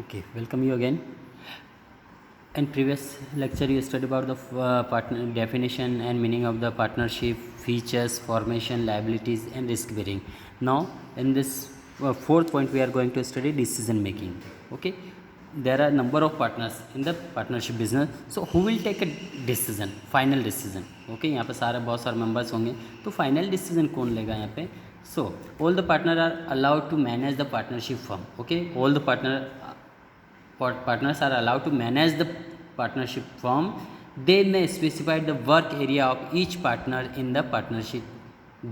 Okay, welcome you again. In previous lecture, you studied about the partner definition and meaning of the partnership, features, formation, liabilities, and risk bearing. Now, in this fourth point, we are going to study decision making. Okay, there are number of partners in the partnership business. So, who will take a decision, final decision? Okay, यहाँ पे सारे बहुत सारे members होंगे, तो final decision कौन लेगा यहाँ पे? So, all the partners are allowed to manage the partnership firm. Okay, all the partners are allowed to manage the partnership firm. They may specify the work area of each partner in the partnership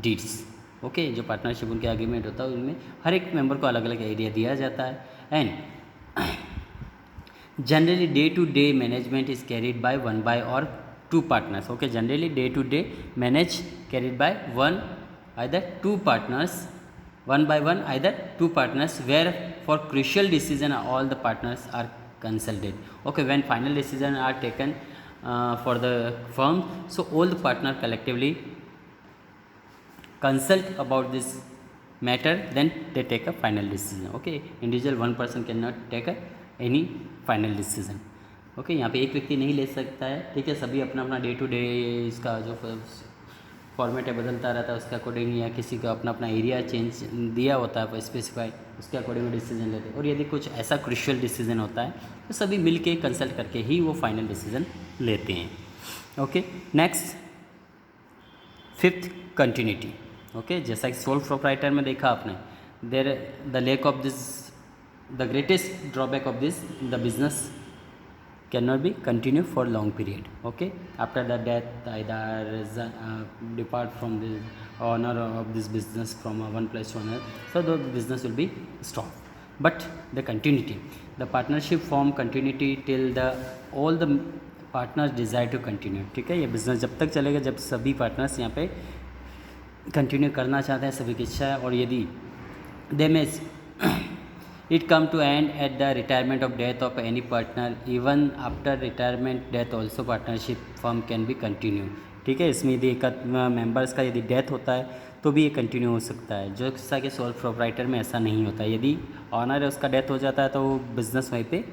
deeds. Okay जो partnership उनके agreement होता है उनमें हर एक member को अलग अलग area दिया जाता है and generally day to day management is carried by one by और two partners. Okay generally day to day manage carried by one either two partners, one by one either two partners, where for crucial decision all the partners are consulted. Okay, when final decision are taken for the firm, so all the partner collectively consult about this matter, then they take a final decision. Okay, individual one person cannot take any final decision. Okay यहाँ पे एक व्यक्ति नहीं ले सकता है. ठीक है, सभी अपना अपना डे टू डे इसका जो फॉर्मेट है बदलता रहता है, उसके अकॉर्डिंग या किसी का अपना अपना एरिया चेंज दिया होता है स्पेसिफाई, उसके अकॉर्डिंग डिसीजन लेते हैं. और यदि कुछ ऐसा क्रुशियल डिसीजन होता है तो सभी मिल के कंसल्ट करके ही वो फाइनल डिसीजन लेते हैं. Okay next fifth continuity. Okay जैसा कि सोल प्रोप्राइटर में देखा आपने, there the lake of this the greatest drawback of this the business cannot be continue for long period. Okay, after the death either depart from the owner of this business from one place to another, so the business will be stopped. But the continuity, the partnership form continuity till the all the partners desire to continue. ठीक है, ये business जब तक चलेगा जब सभी partners यहाँ पे कंटिन्यू करना चाहते हैं, सभी की इच्छा है. और यदि दे में it come to end at the retirement of death of any partner, even after retirement death also partnership firm can be continue. ठीक है, इसमें यदि एक मेंबर्स का यदि डेथ होता है तो भी ये कंटिन्यू हो सकता है, जो सा कि सोल प्रोप्राइटर में ऐसा नहीं होता है. यदि ऑनर है उसका डेथ हो जाता है तो वो बिज़नेस वहीं पे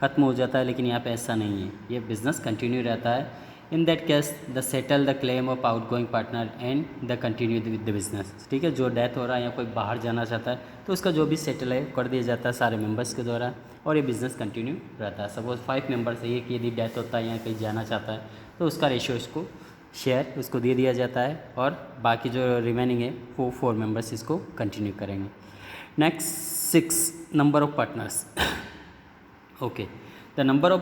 ख़त्म हो जाता है, लेकिन यहाँ पे ऐसा नहीं है, ये बिज़नेस कंटिन्यू रहता है. In that case the settle the claim of out going partner and the continue with the business. ठीक है, जो डेथ हो रहा है या कोई बाहर जाना चाहता है तो उसका जो भी सेटल है कर दिया जाता है सारे मेंबर्स के द्वारा, और ये बिज़नेस कंटिन्यू रहता है. सपोज 5 मेंबर्स है, एक यदि डेथ होता है या कहीं जाना चाहता है तो उसका रेशियो इसको शेयर उसको दे दिया जाता है, और बाकी जो रिमेनिंग है वो 4 मेंबर्स इसको कंटिन्यू करेंगे. Next 6 number of partners. Okay the number of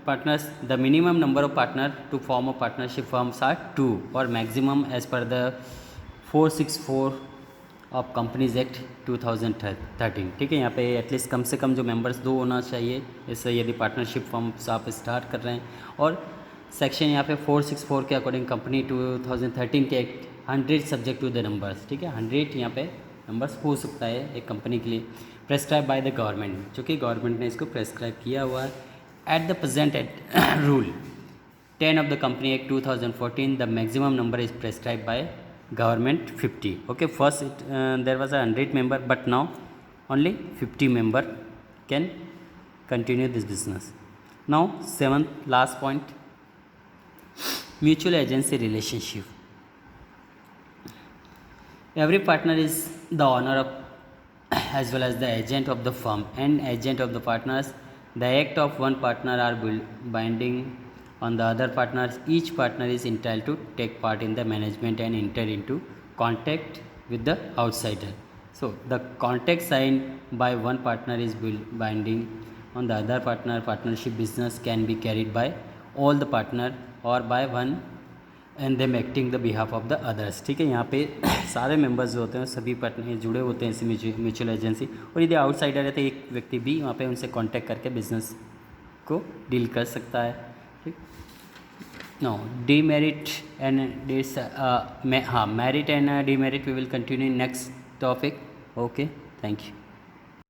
partners, the minimum number of partner to form a partnership firms are 2 or maximum as per the 464 of Companies Act 2013. ठीक है, यहाँ पे at least कम से कम जो members 2 होना चाहिए, इससे यदि पार्टनरशिप फर्म्स आप स्टार्ट कर रहे हैं. और सेक्शन यहाँ पे 464 के अकॉर्डिंग कंपनी 2013 के act 100 subject to the numbers. ठीक है, 100 यहाँ पे नंबर्स हो सकता है एक कंपनी के लिए, प्रेस्क्राइब बाय द गवर्नमेंट, जो कि गवर्नमेंट ने इसको प्रेस्क्राइब किया हुआ है. At the present rule 10 of the company act 2014 the maximum number is prescribe by government 50. Okay first there was 100 member but now only 50 member can continue this business. Now 7th last point, mutual agency relationship. Every partner is the owner of as well as the agent of the firm and agent of the partners. The act of one partner are binding on the other partners. Each partner is entitled to take part in the management and enter into contract with the outsider. So the contract signed by one partner is binding on the other partner. Partnership business can be carried by all the partner or by one and them acting the behalf of the others. ठीक है, यहाँ पे सारे members जो होते हैं सभी partner जुड़े होते हैं इसी म्यूचुअल एजेंसी, और यदि आउटसाइडर है तो एक व्यक्ति भी वहाँ पे उनसे कांटेक्ट करके बिजनेस को डील कर सकता है. ठीक, नो डीमेरिट एंड डिस हाँ merit and demerit we will continue next topic. Okay thank you.